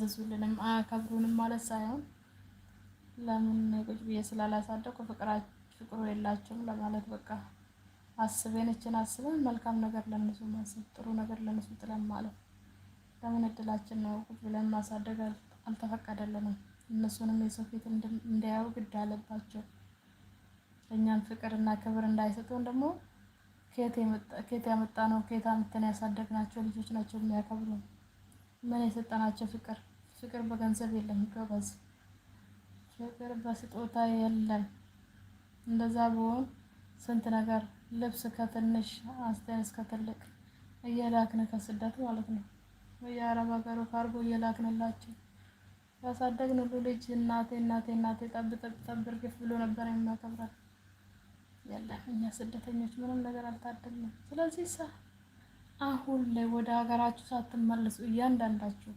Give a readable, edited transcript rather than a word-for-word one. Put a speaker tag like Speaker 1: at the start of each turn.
Speaker 1: አይታዘዙልንም አያከብሩንም ማለት ሳይሆን ለምን ቁጭ ብዬ ስላላሳደኩ ፍቅሩ የላቸውም ለማለት በቃ አስበን አስበን መልካም ነገር ለነሱ ማሰብ ጥሩ ነገር ለነሱ ጥለን ማለት ለምን እድላችን ነው ቁጭ ብለን ማሳደግ አልተፈቀደልንም። እነሱንም የሰው ፊት እንዲያዩ ግድ አለባቸው። እኛን ፍቅርና ክብር እንዳይሰጡን ደግሞ ከየት ያመጣ ነው ከየት አምጥተን ያሳደግናቸው ልጆች ናቸው የሚያከብሩን። ምን የሰጠናቸው ፍቅር በገንዘብ የለም ጎበዝ፣ ፍቅር በስጦታ የለም። እንደዛ ቢሆን ስንት ነገር ልብስ ከትንሽ አንስተን እስከ ትልቅ እየላክን ከስደት ማለት ነው የአረብ ሀገሩ ካርጎ እየላክንላቸው ያሳደግን ሁሉ ልጅ እናቴ ጠብ እርግፍ ብሎ ነበር የሚያከብረን። የለም እኛ ስደተኞች ምንም ነገር አልታደልንም። ስለዚህ አሁን ላይ ወደ ሀገራችሁ ሳትመለሱ እያንዳንዳችሁ